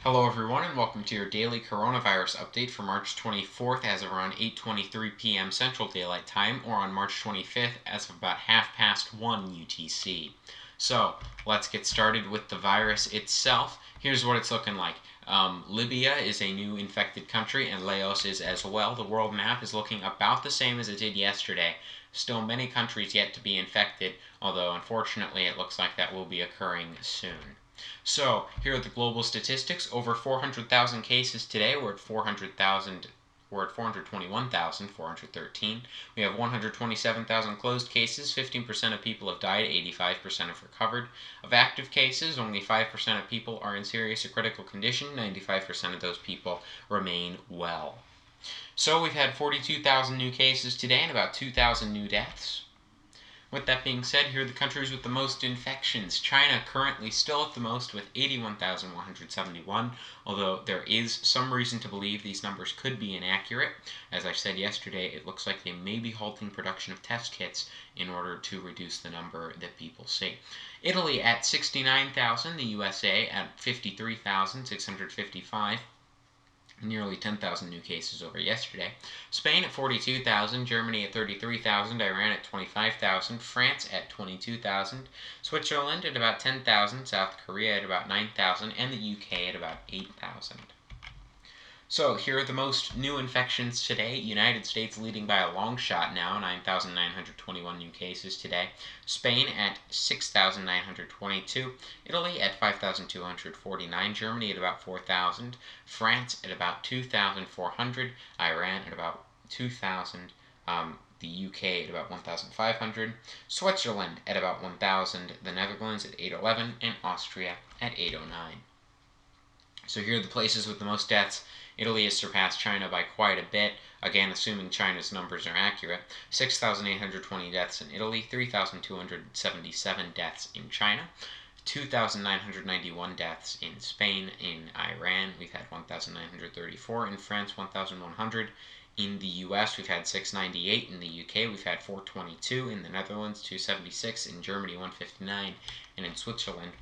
Hello everyone and welcome to your daily coronavirus update for March 24th as of around 8:23 p.m. Central Daylight Time, or on March 25th as of about 1:30 UTC. So let's get started with the virus itself. Here's what it's looking like. Libya is a new infected country and Laos is as well. The world map is looking about the same as it did yesterday. Still many countries yet to be infected, although unfortunately it looks like that will be occurring soon. So, here are the global statistics. Over 400,000 cases today. We're at 421,413. We have 127,000 closed cases. 15% of people have died. 85% have recovered. Of active cases, only 5% of people are in serious or critical condition. 95% of those people remain well. So, we've had 42,000 new cases today and about 2,000 new deaths. With that being said, here are the countries with the most infections. China currently still at the most with 81,171, although there is some reason to believe these numbers could be inaccurate. As I said yesterday, it looks like they may be halting production of test kits in order to reduce the number that people see. Italy at 69,000, the USA at 53,655. Nearly 10,000 new cases over yesterday. Spain at 42,000, Germany at 33,000, Iran at 25,000, France at 22,000, Switzerland at about 10,000, South Korea at about 9,000, and the UK at about 8,000. So here are the most new infections today. United States leading by a long shot now, 9,921 new cases today. Spain at 6,922. Italy at 5,249. Germany at about 4,000. France at about 2,400. Iran at about 2,000. The UK at about 1,500. Switzerland at about 1,000. The Netherlands at 811. And Austria at 809. So here are the places with the most deaths. Italy has surpassed China by quite a bit, again assuming China's numbers are accurate. 6,820 deaths in Italy, 3,277 deaths in China, 2,991 deaths in Spain. In Iran, we've had 1,934. In France, 1,100. In the US, we've had 698. In the UK, we've had 422. In the Netherlands, 276. In Germany, 159. And in Switzerland,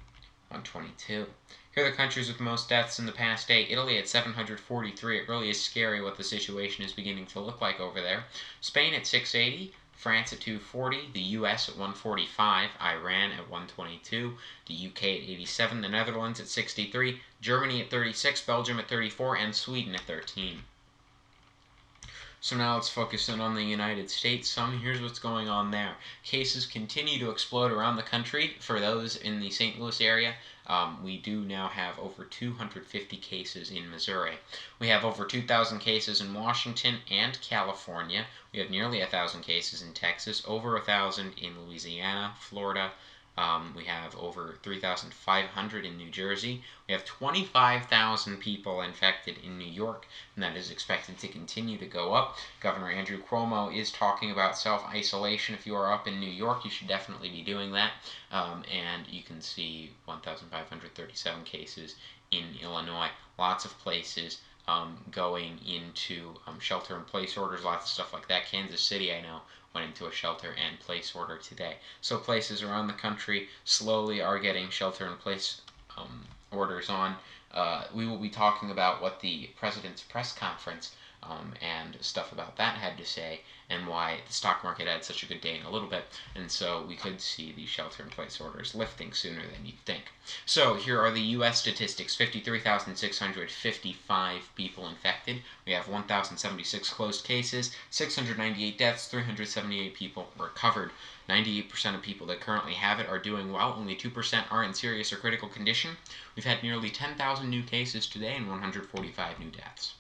122. Here are the countries with the most deaths in the past day. Italy at 743. It really is scary what the situation is beginning to look like over there. Spain at 680. France at 240. The US at 145. Iran at 122. The UK at 87. The Netherlands at 63. Germany at 36. Belgium at 34. And Sweden at 13. So now let's focus in on the United States some. Here's what's going on there. Cases continue to explode around the country. For those in the St. Louis area, we do now have over 250 cases in Missouri. We have over 2,000 cases in Washington and California. We have nearly 1,000 cases in Texas, over 1,000 in Louisiana, Florida. We have over 3,500 in New Jersey. We have 25,000 people infected in New York, and that is expected to continue to go up. Governor Andrew Cuomo is talking about self-isolation. If you are up in New York, you should definitely be doing that. And you can see 1,537 cases in Illinois. Lots of places going into shelter-in-place orders, lots of stuff like that. Kansas City, I know, went into a shelter-in-place order today. So places around the country slowly are getting shelter-in-place orders on. We will be talking about what the president's press conference and stuff about that had to say, and why the stock market had such a good day in a little bit, and so we could see the shelter-in-place orders lifting sooner than you'd think. So here are the U.S. statistics. 53,655 people infected. We have 1,076 closed cases, 698 deaths, 378 people recovered. 98% of people that currently have it are doing well. Only 2% are in serious or critical condition. We've had nearly 10,000 new cases today and 145 new deaths.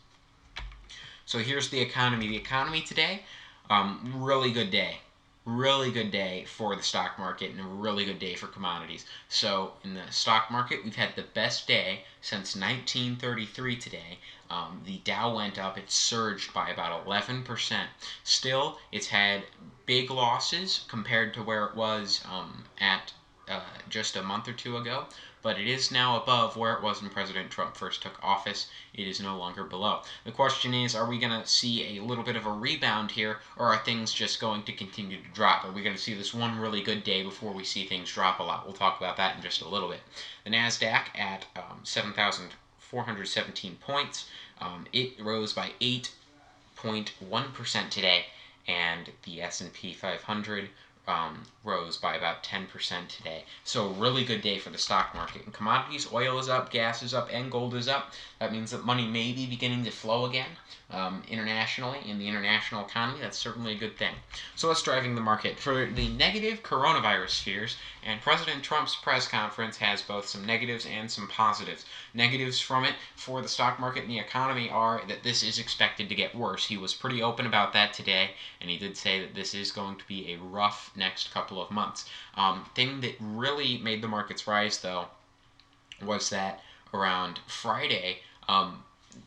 So here's the economy. The economy today, really good day. Really good day for the stock market and a really good day for commodities. So in the stock market, we've had the best day since 1933 today. The Dow went up. It surged by about 11%. Still, it's had big losses compared to where it was at just a month or two ago, but it is now above where it was when President Trump first took office. It is no longer below. The question is, are we going to see a little bit of a rebound here, or are things just going to continue to drop? Are we going to see this one really good day before we see things drop a lot? We'll talk about that in just a little bit. The NASDAQ at 7,400. 417 points. It rose by 8.1% today, and the S&P 500 rose by about 10% today. So a really good day for the stock market. And commodities, oil is up, gas is up, and gold is up. That means that money may be beginning to flow again internationally in the international economy. That's certainly a good thing. So what's driving the market? For the negative coronavirus fears, and President Trump's press conference has both some negatives and some positives. Negatives from it for the stock market and the economy are that this is expected to get worse. He was pretty open about that today, and he did say that this is going to be a rough next couple of months. Thing that really made the markets rise, though, was that around Friday,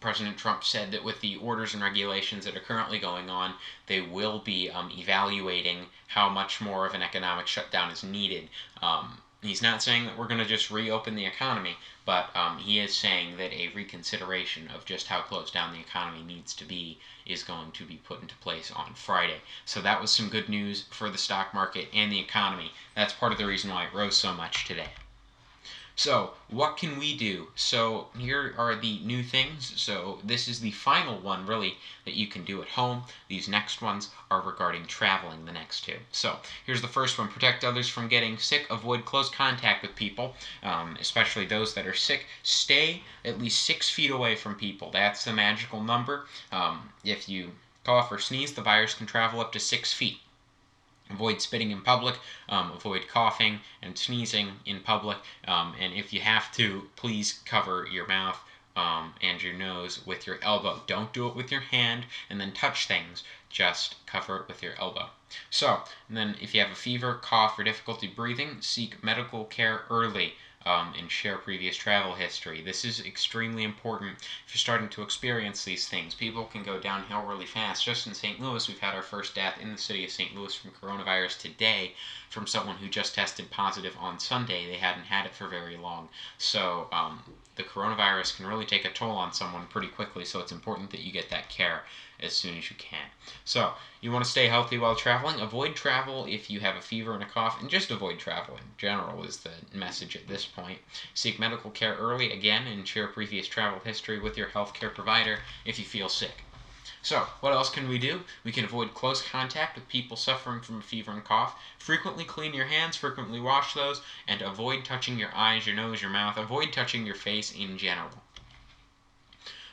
President Trump said that with the orders and regulations that are currently going on, they will be evaluating how much more of an economic shutdown is needed. He's not saying that we're going to just reopen the economy, but he is saying that a reconsideration of just how closed down the economy needs to be is going to be put into place on Friday. So that was some good news for the stock market and the economy. That's part of the reason why it rose so much today. So, what can we do? So, here are the new things. So, this is the final one, really, that you can do at home. These next ones are regarding traveling, the next two. So, here's the first one. Protect others from getting sick. Avoid close contact with people, especially those that are sick. Stay at least 6 feet away from people. That's the magical number. If you cough or sneeze, the virus can travel up to 6 feet. Avoid spitting in public, avoid coughing and sneezing in public, and if you have to, please cover your mouth and your nose with your elbow. Don't do it with your hand and then touch things. Just cover it with your elbow. So, and then if you have a fever, cough, or difficulty breathing, seek medical care early. And share previous travel history. This is extremely important if you're starting to experience these things. People can go downhill really fast. Just in St. Louis, we've had our first death in the city of St. Louis from coronavirus today from someone who just tested positive on Sunday. They hadn't had it for very long. So the coronavirus can really take a toll on someone pretty quickly, so it's important that you get that care as soon as you can. So, you want to stay healthy while traveling. Avoid travel if you have a fever and a cough, and just avoid travel in general is the message at this point. Seek medical care early, again, and share previous travel history with your healthcare provider if you feel sick. So, what else can we do? We can avoid close contact with people suffering from a fever and cough. Frequently clean your hands, frequently wash those, and avoid touching your eyes, your nose, your mouth. Avoid touching your face in general.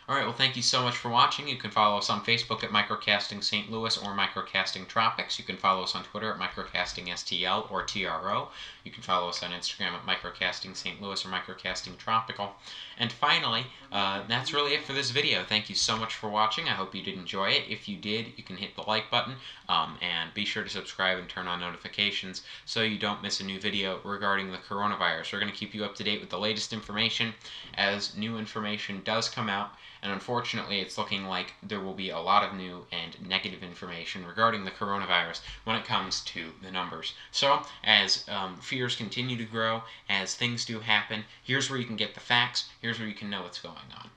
Alright, well, thank you so much for watching. You can follow us on Facebook at MicroCasting St. Louis or MicroCasting Tropics. You can follow us on Twitter at MicroCasting STL or TRO. You can follow us on Instagram at MicroCasting St. Louis or MicroCasting Tropical. And finally, that's really it for this video. Thank you so much for watching. I hope you did enjoy it. If you did, you can hit the like button and be sure to subscribe and turn on notifications so you don't miss a new video regarding the coronavirus. We're going to keep you up to date with the latest information as new information does come out. And unfortunately, it's looking like there will be a lot of new and negative information regarding the coronavirus when it comes to the numbers. So, as fears continue to grow, as things do happen, here's where you can get the facts, here's where you can know what's going on.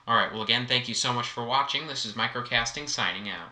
Alright, well again, thank you so much for watching. This is MicroCasting signing out.